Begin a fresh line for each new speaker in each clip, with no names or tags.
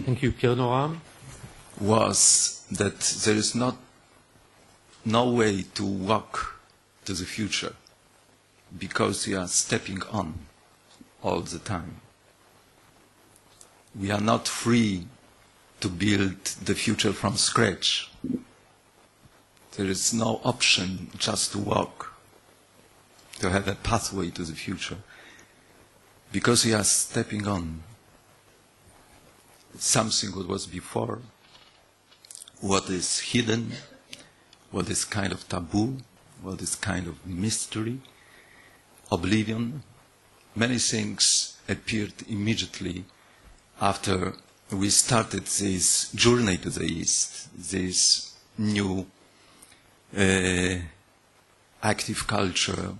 Thank you, Pierre. Nora?
Was that there is no way to walk to the future because we are stepping on all the time. We are not free to build the future from scratch. There is no option just to walk, to have a pathway to the future, because we are stepping on something that was before, what is hidden, what is kind of taboo, what is kind of mystery, oblivion. Many things appeared immediately after we started this journey to the East, this new active culture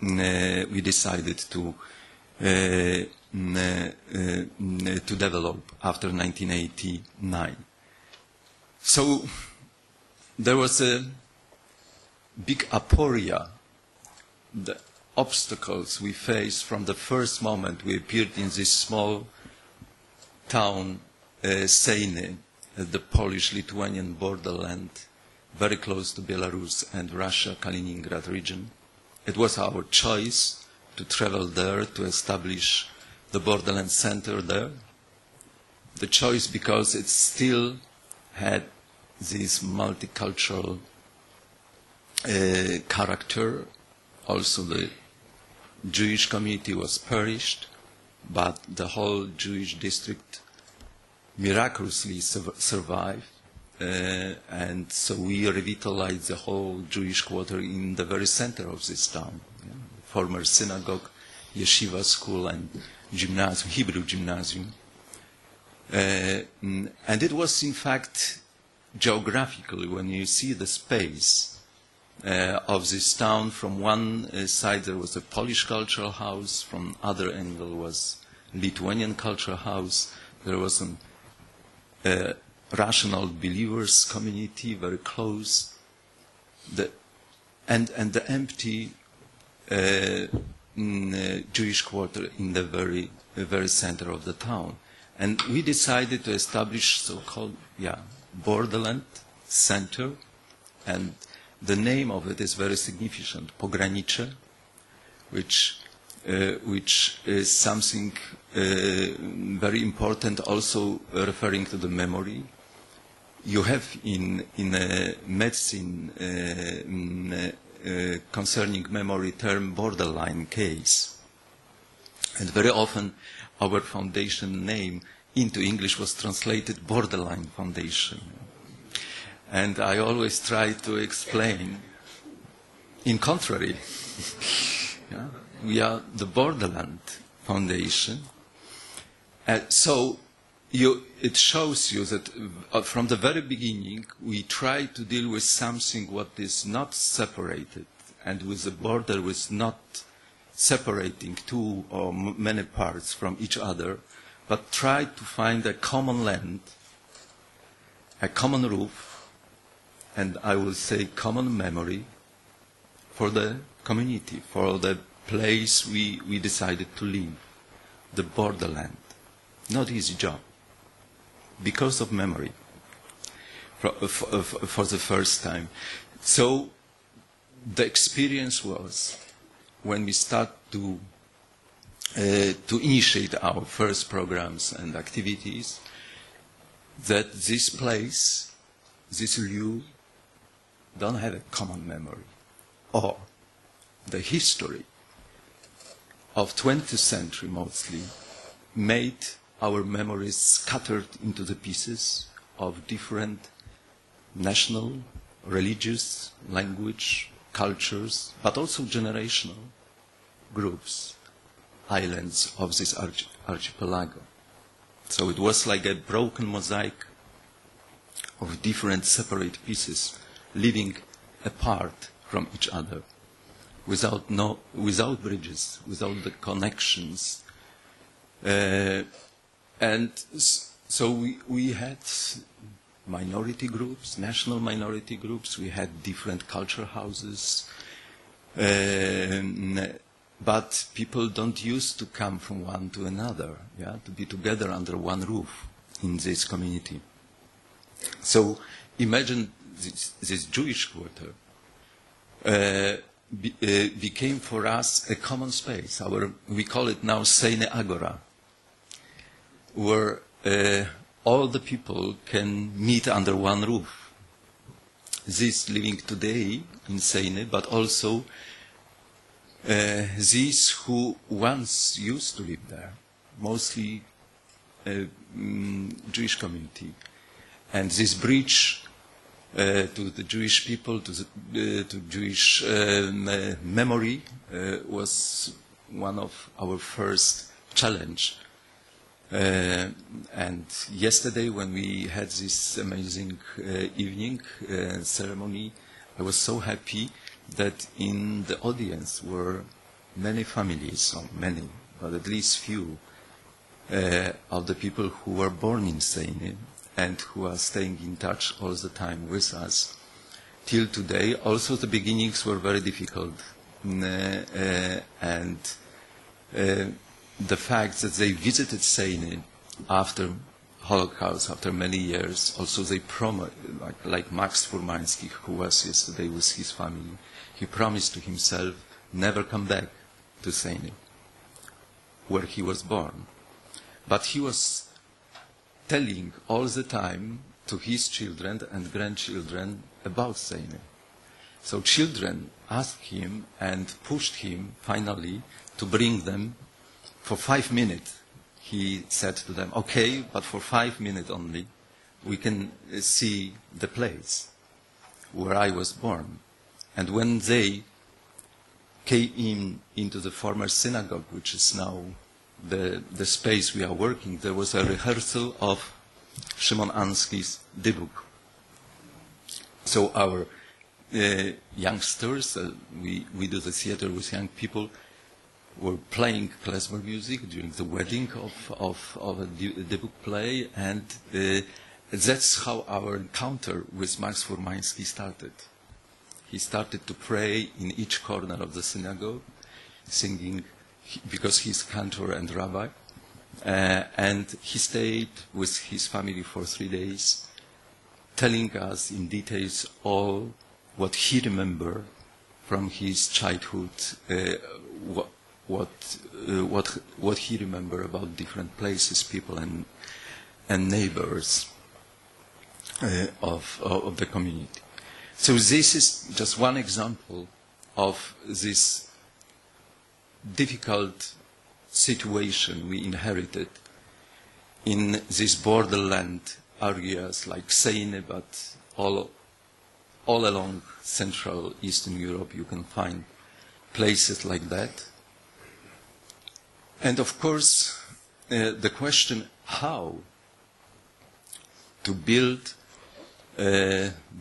we decided to develop after 1989. So there was a big aporia, the obstacles we faced from the first moment we appeared in this small town, Seine, at the Polish-Lithuanian borderland, very close to Belarus and Russia, Kaliningrad region. It was our choice to travel there, to establish the borderland center there. The choice because it still had this multicultural character. Also the Jewish community was perished, but the whole Jewish district miraculously survived. And so we revitalized the whole Jewish quarter in the very center of this town. Yeah. Former synagogue, yeshiva school, and gymnasium, Hebrew gymnasium. And it was, in fact, geographically, when you see the space of this town, from one side there was a Polish cultural house, from other angle was Lithuanian cultural house, there was a Russian old believers community very close, and the empty Jewish quarter in the very center of the town. And we decided to establish so-called borderland center, and the name of it is very significant, Pogranicze, which is something very important, also referring to the memory. You have in medicine concerning memory term borderline case, and very often our foundation name into English was translated Borderline Foundation. And I always try to explain, in contrary, we are the Borderland Foundation. So it shows you that from the very beginning we try to deal with something what is not separated, and with the border was not separating two or many parts from each other, but try to find a common land, a common roof, and I will say common memory for the community, for the place we decided to live, the borderland. Not easy job, because of memory, for the first time. So the experience was, when we start to initiate our first programs and activities, that this place, this lieu, don't have a common memory, or the history of 20th century mostly made our memories scattered into the pieces of different national, religious, language, cultures, but also generational groups, islands of this archipelago. So it was like a broken mosaic of different separate pieces living apart from each other, without bridges, without the connections. And so we had minority groups, national minority groups, we had different culture houses, but people don't used to come from one to another, to be together under one roof. in this community. So imagine this Jewish quarter became for us a common space. We call it now Seine Agora, where all the people can meet under one roof. These living today in Seine, but also these who once used to live there, mostly Jewish community. And this bridge to the Jewish people, to Jewish memory, was one of our first challenge. And yesterday, when we had this amazing evening ceremony, I was so happy that in the audience were many families, or many, but at least few, of the people who were born in Seine and who are staying in touch all the time with us till today. Also, the beginnings were very difficult, and the fact that they visited Seine after Holocaust, after many years, also they promised, like Max Furmański, who was yesterday with his family, he promised to himself never come back to Seine, where he was born. But he was telling all the time to his children and grandchildren about Seine. So children asked him and pushed him finally to bring them for 5 minutes. He said to them, okay, but for 5 minutes only, we can see the place where I was born. And when they came into the former synagogue, which is now the space we are working, there was a rehearsal of Szymon Anski's debut. So our youngsters, we do the theater with young people, were playing klezmer music during the wedding of a debut play, and that's how our encounter with Max Furmański started. He started to pray in each corner of the synagogue, singing, because he's cantor and rabbi, and he stayed with his family for 3 days, telling us in details all what he remembered from his childhood, what he remembered about different places, people, and neighbors of the community. So this is just one example of this difficult situation we inherited in these borderland areas like Seine, but all along Central Eastern Europe you can find places like that. And of course, the question how to build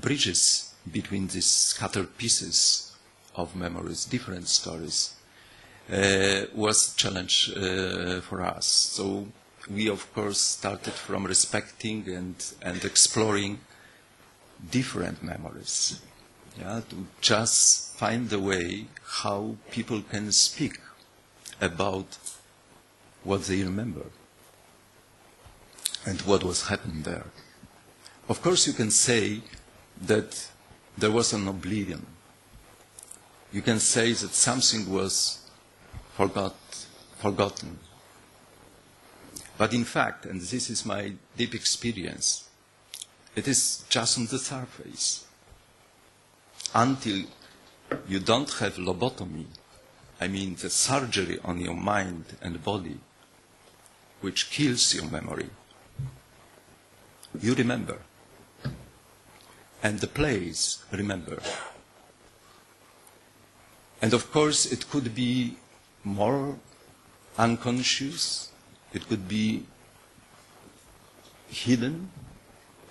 bridges between these scattered pieces of memories, different stories, was a challenge for us. So we, of course, started from respecting and exploring different memories, to just find the way how people can speak about what they remember and what was happening there. Of course, you can say that there was an oblivion. You can say that something was forgotten. But in fact, and this is my deep experience, it is just on the surface. Until you don't have lobotomy, I mean the surgery on your mind and body, which kills your memory, you remember. And the place, remember. And of course, it could be more unconscious, it could be hidden,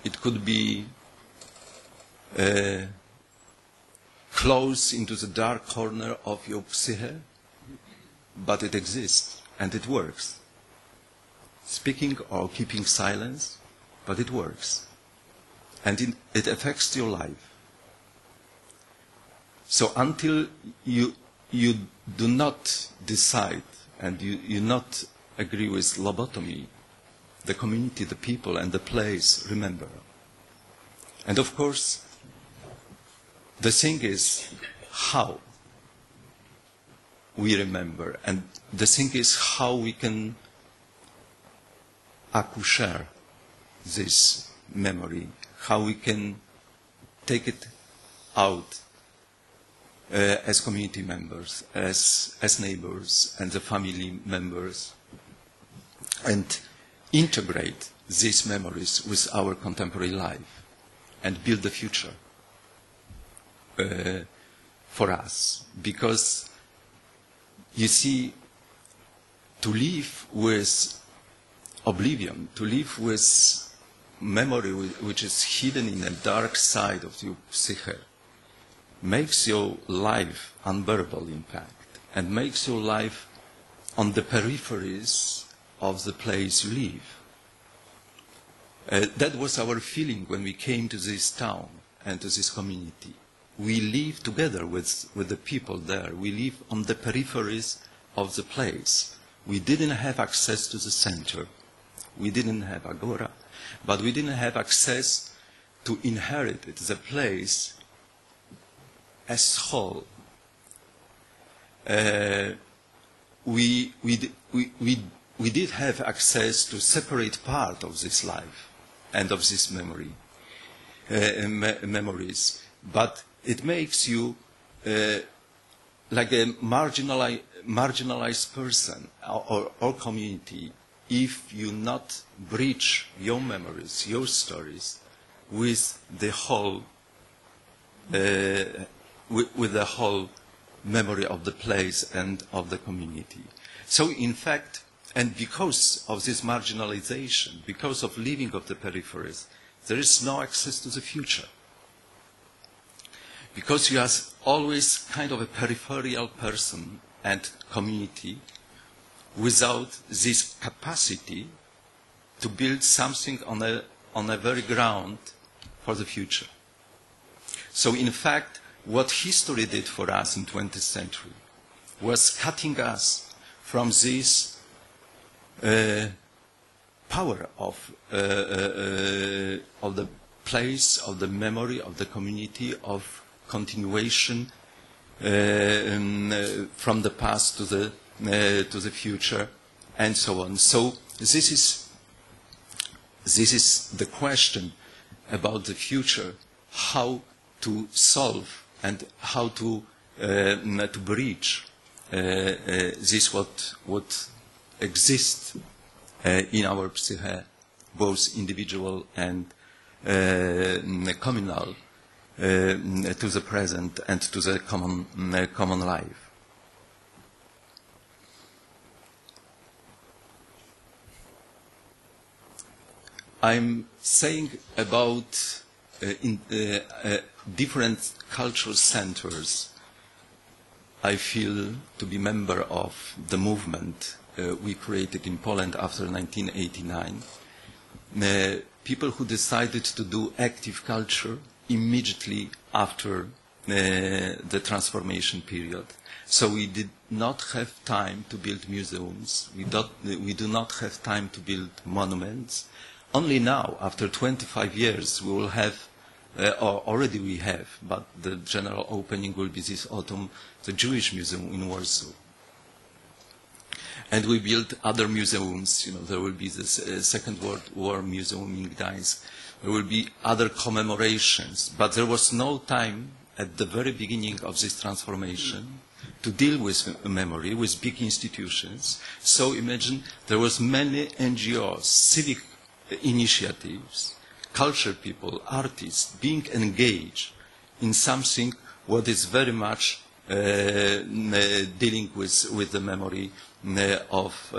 it could be close into the dark corner of your psyche, but it exists and it works. Speaking or keeping silence, but it works. And it affects your life. So until you do not decide and you not agree with lobotomy, the community, the people, and the place remember. And of course, the thing is how we remember, and the thing is how we can accoucher this memory, how we can take it out as community members, as neighbors and the family members, and integrate these memories with our contemporary life and build the future for us. Because, you see, to live with oblivion, to live with memory which is hidden in the dark side of your psyche, makes your life unbearable, in fact, and makes your life on the peripheries of the place you live. That was our feeling when we came to this town and to this community. We live together with the people there. We live on the peripheries of the place. We didn't have access to the center. We didn't have agora, but we didn't have access to inherit the place as whole. We did have access to separate part of this life and of this memories, but it makes you like a marginalized person or community if you not bridge your memories, your stories with the whole with the whole memory of the place and of the community. So in fact, and because of this marginalization, because of living of the peripheries, there is no access to the future. Because you are always kind of a peripheral person and community without this capacity to build something on a very ground for the future. So in fact, what history did for us in 20th century was cutting us from this power of the place, of the memory, of the community, of continuation from the past to the future, and so on. So this is the question about the future: how to solve and how to bridge this what exists in our psyche, both individual and communal, to the present and to the common life. I'm saying about different cultural centers. I feel to be member of the movement we created in Poland after 1989. People who decided to do active culture immediately after the transformation period. So we did not have time to build museums. We do not have time to build monuments. Only now, after 25 years, we will have, or already we have, but the general opening will be this autumn, the Jewish Museum in Warsaw. And we built other museums. You know, there will be the Second World War Museum in Gdańsk. There will be other commemorations. But there was no time at the very beginning of this transformation to deal with memory, with big institutions. So imagine there was many NGOs, civic initiatives, culture people, artists being engaged in something what is very much dealing with the memory of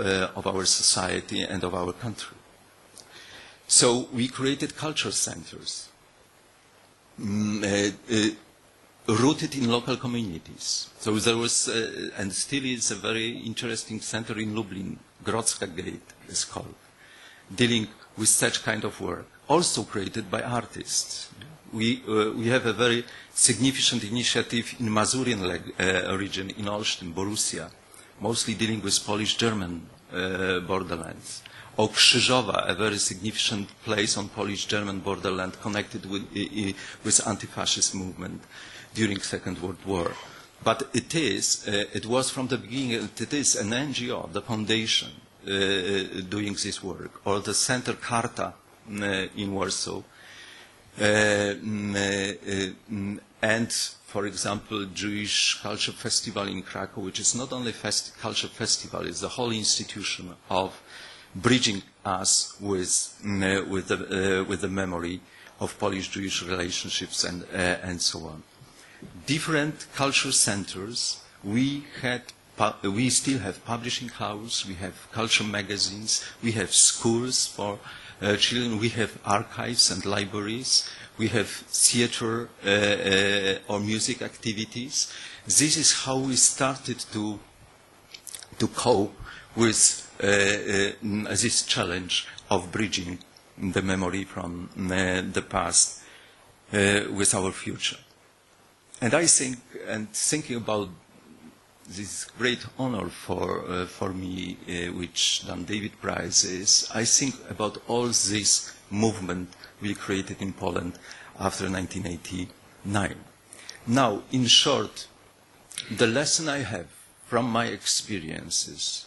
our society and of our country. So we created culture centers rooted in local communities. So there was, and still is, a very interesting center in Lublin, Grodzka Gate is called, dealing with such kind of work, also created by artists. We have a very significant initiative in Mazurian region, in Olsztyn, Borussia, mostly dealing with Polish-German borderlands. or Krzyżowa, a very significant place on Polish-German borderland connected with anti-fascist movement during Second World War. But it was from the beginning, it is an NGO, the foundation, doing this work, or the Center Karta in Warsaw, and, for example, Jewish Culture Festival in Krakow, which is not only culture festival, it's the whole institution of bridging us with the memory of Polish-Jewish relationships and so on. Different culture centers. We still have publishing house. We have culture magazines. We have schools for children. We have archives and libraries. We have theater or music activities. This is how we started to cope with this challenge of bridging the memory from the past with our future. And I think, and thinking about this great honor for me, which Dan David Prize is, I think about all this movement we created in Poland after 1989. Now, in short, the lesson I have from my experiences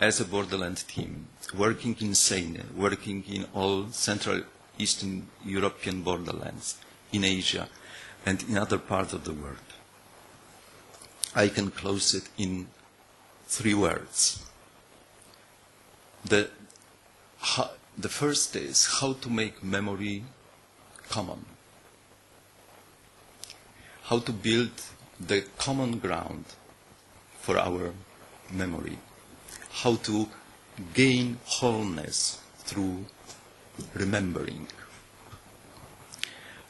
as a borderland team, working in Seine, working in all Central Eastern European borderlands, in Asia, and in other parts of the world, I can close it in 3 words. The first is how to make memory common. How to build the common ground for our memory. How to gain wholeness through remembering.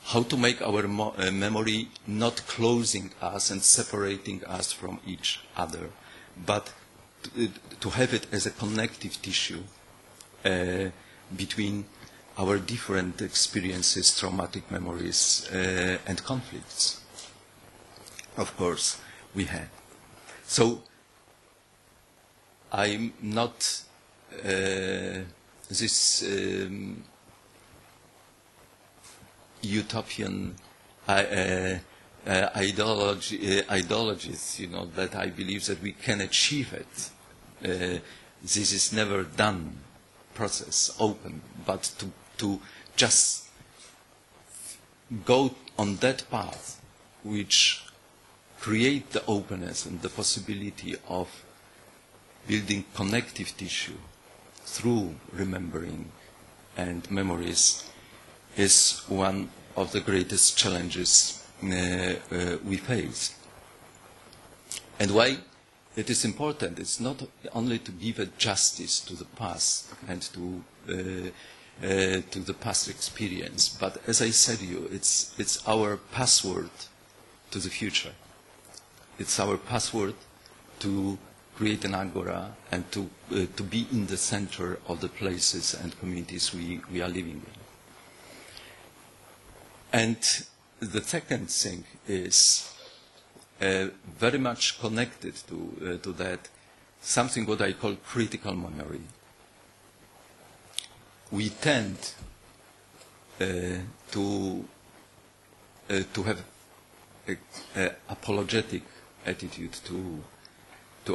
How to make our memory not closing us and separating us from each other, but to have it as a connective tissue between our different experiences, traumatic memories, and conflicts. Of course, we had. So, I'm not this utopian ideologies, that I believe that we can achieve it. This is never done process, open, but to just go on that path which create the openness and the possibility of building connective tissue through remembering and memories is one of the greatest challenges we face. And why it is important, it's not only to give a justice to the past and to the past experience, but as I said to you, it's our password to the future. It's our password to create an agora and to be in the center of the places and communities we are living in. And the second thing is very much connected to that, something what I call critical memory. We tend to have an apologetic attitude to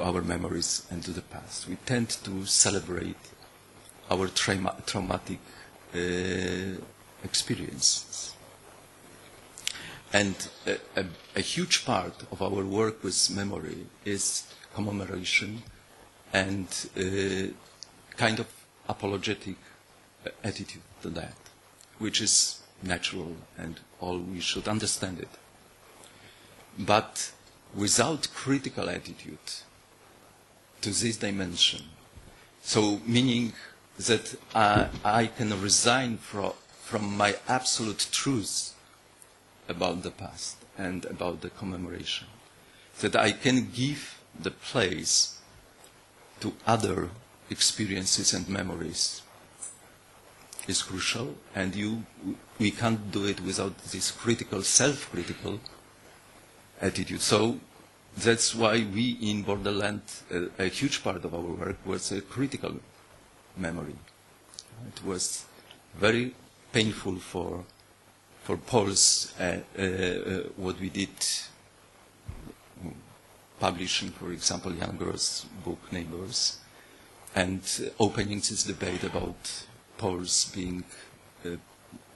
our memories and to the past. We tend to celebrate our traumatic experiences. And a huge part of our work with memory is commemoration and kind of apologetic attitude to that, which is natural and all we should understand it. But without critical attitude to this dimension, so meaning that I can resign from my absolute truth about the past and about the commemoration, that I can give the place to other experiences and memories is crucial, and we can't do it without this critical, self-critical attitude. So that's why we in Borderland, a huge part of our work was a critical memory. It was very painful for Poles what we did, publishing, for example, Jan Gross's book Neighbors, and opening this debate about Poles being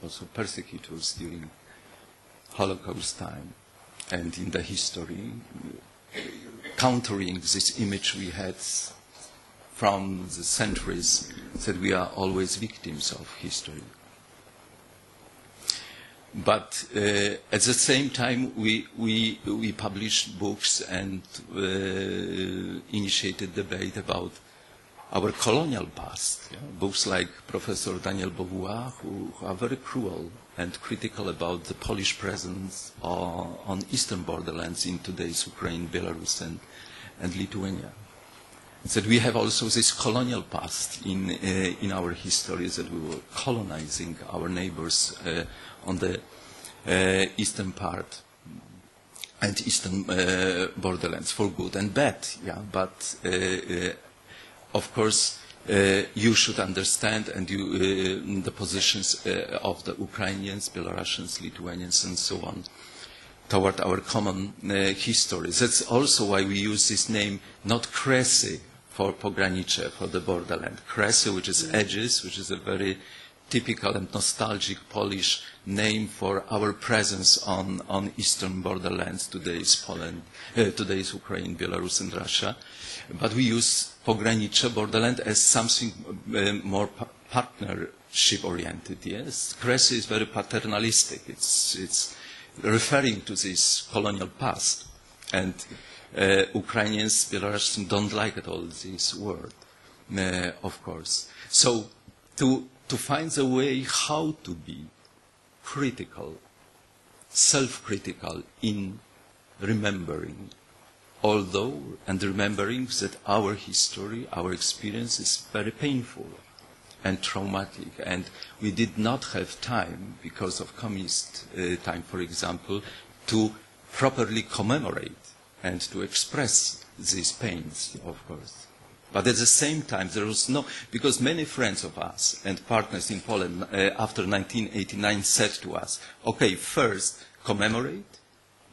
also persecutors during Holocaust time and in the history, countering this image we had from the centuries that we are always victims of history. But at the same time, we published books and initiated debate about our colonial past. Yeah? Books like Professor Daniel Beauvoir, who are very cruel and critical about the Polish presence on eastern borderlands in today's Ukraine, Belarus, and Lithuania. That we have also this colonial past in our history, that we were colonizing our neighbors on the eastern part and eastern borderlands for good and bad. Yeah, but of course you should understand and the positions of the Ukrainians, Belarusians, Lithuanians, and so on toward our common history. That's also why we use this name, not Kresy for pogranicze, for the borderland. Kresy, which is edges, which is a very typical and nostalgic Polish name for our presence on eastern borderlands, today's Poland, today's Ukraine, Belarus, and Russia. But we use pogranicze, borderland, as something more partnership-oriented. Yes, Kresy is very paternalistic. It's referring to this colonial past, and Ukrainians, Belarusians don't like at all this word, of course. So to find a way how to be critical, self-critical in remembering, although and remembering that our history, our experience is very painful and traumatic, and we did not have time, because of communist time, for example, to properly commemorate and to express these pains, of course. But at the same time, there was no, because many friends of us and partners in Poland after 1989 said to us, okay, first commemorate,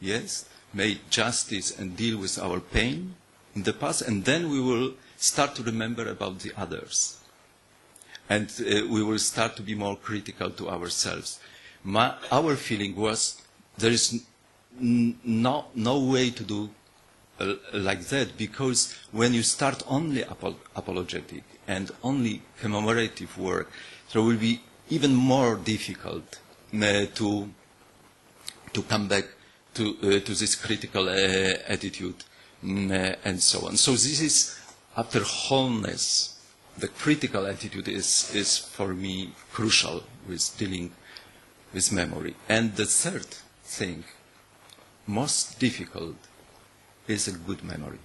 yes, make justice and deal with our pain in the past, and then we will start to remember about the others. And we will start to be more critical to ourselves. Our feeling was there is no way to do like that, because when you start only apologetic and only commemorative work, there will be even more difficult to come back to this critical attitude and so on. So this is, after wholeness, the critical attitude is for me crucial with dealing with memory. And the third thing, most difficult, is a good memory.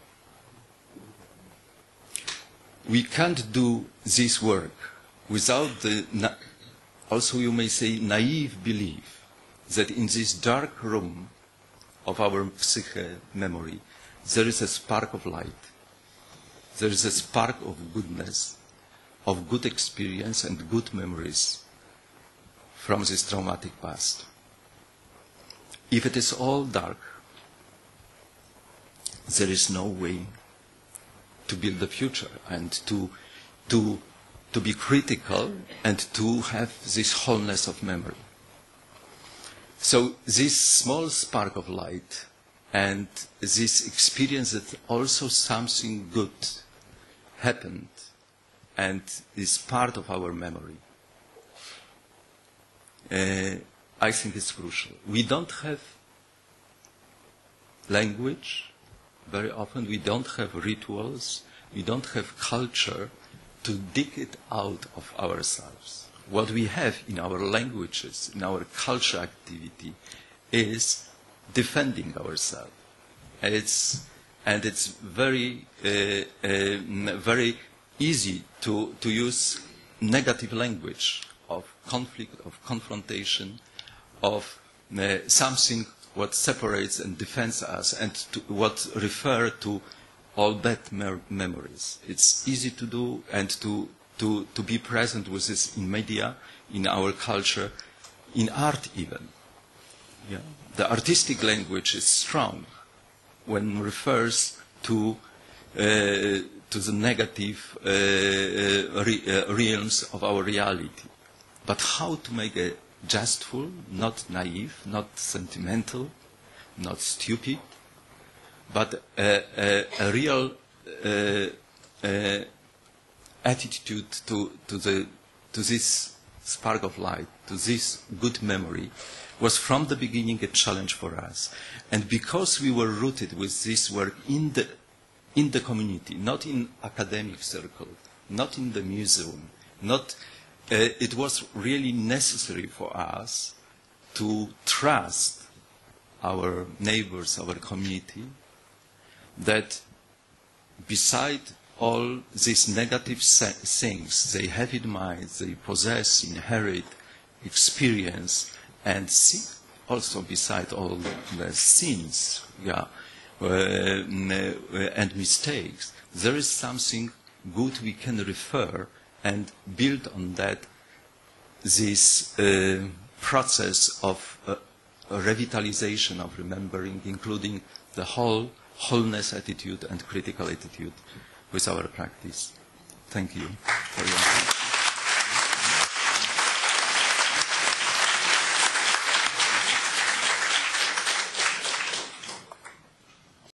We can't do this work without the, also you may say, naive belief that in this dark room of our psyche memory, there is a spark of light. There is a spark of goodness, of good experience and good memories from this traumatic past. If it is all dark, there is no way to build the future and to be critical and to have this wholeness of memory. So this small spark of light and this experience that also something good happened and is part of our memory, I think it's crucial. We don't have language. Very often we don't have rituals, we don't have culture to dig it out of ourselves. What we have in our languages, in our culture activity, is defending ourselves. And it's very, very easy to use negative language of conflict, of confrontation, of something what separates and defends us, and what refer to all bad memories. It's easy to do and to to be present with this in media, in our culture, in art even. Yeah. The artistic language is strong when it refers to the negative realms of our reality. But how to make it jestful, not naive, not sentimental, not stupid, but a real attitude to this spark of light, to this good memory, was from the beginning a challenge for us. And because we were rooted with this work in the community, not in academic circle, not in the museum, it was really necessary for us to trust our neighbors, our community, that beside all these negative things they have in mind, they possess, inherit, experience, and see also beside all the sins, and mistakes, there is something good we can refer and build on that, this process of revitalization of remembering, including the wholeness attitude and critical attitude with our practice. Thank you for your attention.